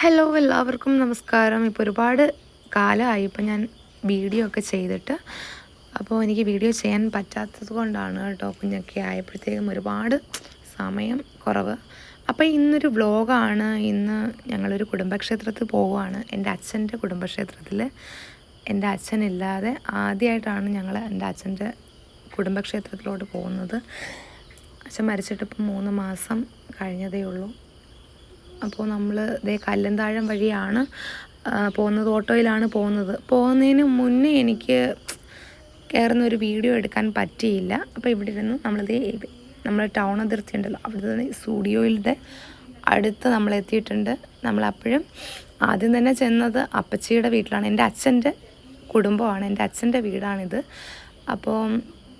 Hello എല്ലാവർക്കും നമസ്കാരം. ഇപ്പോൾ ഒരുപാട് കാലമായി ഇപ്പോൾ ഞാൻ വീഡിയോ ഒക്കെ ചെയ്തിട്ട്. അപ്പോൾ എനിക്ക് വീഡിയോ ചെയ്യാൻ പറ്റാത്തത് കൊണ്ടാണ് കേട്ടോ. കുഞ്ഞൊക്കെ ആയപ്പോഴത്തേക്കും ഒരുപാട് സമയം കുറവ്. അപ്പോൾ ഇന്നൊരു വ്ലോഗാണ്. ഇന്ന് ഞങ്ങളൊരു കുടുംബക്ഷേത്രത്തിൽ പോവുകയാണ്. എൻ്റെ അച്ഛൻ്റെ കുടുംബക്ഷേത്രത്തിൽ. എൻ്റെ അച്ഛനില്ലാതെ ആദ്യമായിട്ടാണ് ഞങ്ങൾ എൻ്റെ അച്ഛൻ്റെ കുടുംബക്ഷേത്രത്തിലോട്ട് പോകുന്നത്. അച്ഛൻ മരിച്ചിട്ടിപ്പോൾ 3 മാസം കഴിഞ്ഞതേ ഉള്ളൂ. അപ്പോൾ നമ്മൾ ഇതേ കല്ലന്താഴം വഴിയാണ് പോകുന്നത്. ഓട്ടോയിലാണ് പോകുന്നത്. പോകുന്നതിന് മുന്നേ എനിക്ക് കയറുന്ന ഒരു വീഡിയോ എടുക്കാൻ പറ്റിയില്ല. അപ്പോൾ ഇവിടെ ഇരുന്ന് നമ്മൾ ടൗൺ അതിർത്തി ഉണ്ടല്ലോ, അവിടുത്തെ സ്റ്റുഡിയോയിലെ അടുത്ത് നമ്മൾ എത്തിയിട്ടുണ്ട്. നമ്മളപ്പോഴും ആദ്യം തന്നെ ചെന്നത് അപ്പച്ചിയുടെ വീട്ടിലാണ്. എൻ്റെ അച്ഛൻ്റെ കുടുംബമാണ്, എൻ്റെ അച്ഛൻ്റെ വീടാണിത്. അപ്പോൾ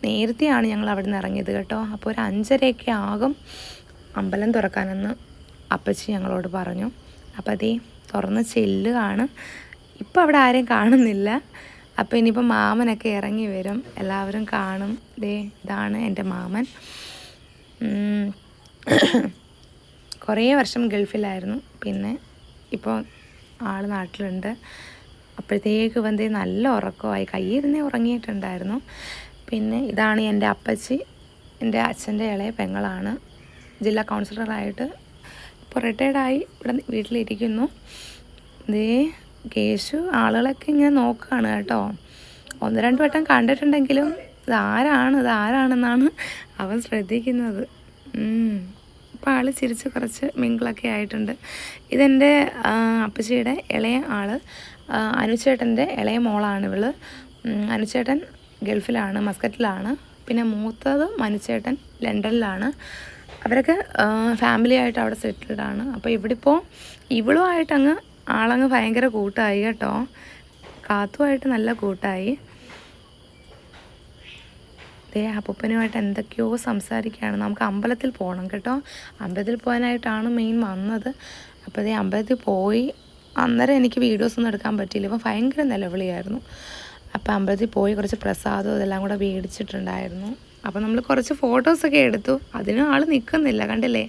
നേരത്തെയാണ് ഞങ്ങൾ അവിടെ നിന്ന് ഇറങ്ങിയത് കേട്ടോ. അപ്പോൾ ഒരു 5:30 ആകും അമ്പലം തുറക്കാനെന്ന് അപ്പച്ചി ഞങ്ങളോട് പറഞ്ഞു. അപ്പോൾ അതേ തുറന്ന് ചെല്ലുകയാണ്. ഇപ്പോൾ അവിടെ ആരെയും കാണുന്നില്ല. അപ്പോൾ ഇനിയിപ്പോൾ മാമനൊക്കെ ഇറങ്ങി വരും, എല്ലാവരും കാണും. ഇതാണ് എൻ്റെ മാമൻ. കുറേ വർഷം ഗൾഫിലായിരുന്നു, പിന്നെ ഇപ്പോൾ ആൾ നാട്ടിലുണ്ട്. അപ്പോഴത്തേക്ക് വന്നേ നല്ല ഉറക്കമായി, കയ്യിരുന്നേ ഉറങ്ങിയിട്ടുണ്ടായിരുന്നു. പിന്നെ ഇതാണ് എൻ്റെ അപ്പച്ചി, എൻ്റെ അച്ഛൻ്റെ ഇളയ പെങ്ങളാണ്. ജില്ലാ കൗൺസിലറായിട്ട് ഇപ്പോൾ റിട്ടയർഡായി ഇവിടെ വീട്ടിലിരിക്കുന്നു. കേശു ആളുകളൊക്കെ ഇങ്ങനെ നോക്കുകയാണ് കേട്ടോ. 1-2 വട്ടം കണ്ടിട്ടുണ്ടെങ്കിലും ഇതാരാണെന്നാണ് അവൻ ശ്രദ്ധിക്കുന്നത്. ഇപ്പോൾ ആൾ ചിരിച്ച് കുറച്ച് മിങ്കിളൊക്കെ ആയിട്ടുണ്ട്. ഇതെൻ്റെ അപ്പച്ചിയുടെ ഇളയ ആൾ, അനുചേട്ടൻ്റെ ഇളയ മോളാണ് ഇവൾ. അനുചേട്ടൻ ഗൾഫിലാണ്, മസ്കറ്റിലാണ്. പിന്നെ മൂത്തത് മനുചേട്ടൻ ലണ്ടനിലാണ്. അവരൊക്കെ ഫാമിലി ആയിട്ട് അവിടെ സെറ്റിൽഡാണ്. അപ്പോൾ ഇവിടെ ഇപ്പോൾ ഇവളുമായിട്ട് ആളങ്ങ് ഭയങ്കര കൂട്ടായി കേട്ടോ. കാത്തുമായിട്ട് നല്ല കൂട്ടായി. അപ്പൂപ്പനുമായിട്ട് എന്തൊക്കെയോ സംസാരിക്കുകയാണ്. നമുക്ക് അമ്പലത്തിൽ പോകണം കേട്ടോ. അമ്പലത്തിൽ പോകാനായിട്ടാണ് മെയിൻ വന്നത്. അപ്പോൾ അമ്പലത്തിൽ പോയി. അന്നേരം എനിക്ക് വീഡിയോസൊന്നും എടുക്കാൻ പറ്റിയില്ല, ഇപ്പോൾ ഭയങ്കര നിലവിളിയായിരുന്നു. അപ്പോൾ അമ്പലത്തിൽ പോയി കുറച്ച് പ്രസാദവും ഇതെല്ലാം കൂടെ മേടിച്ചിട്ടുണ്ടായിരുന്നു. അപ്പോൾ നമ്മൾ കുറച്ച് ഫോട്ടോസൊക്കെ എടുത്തു. അതിനും ആൾ നിൽക്കുന്നില്ല, കണ്ടില്ലേ.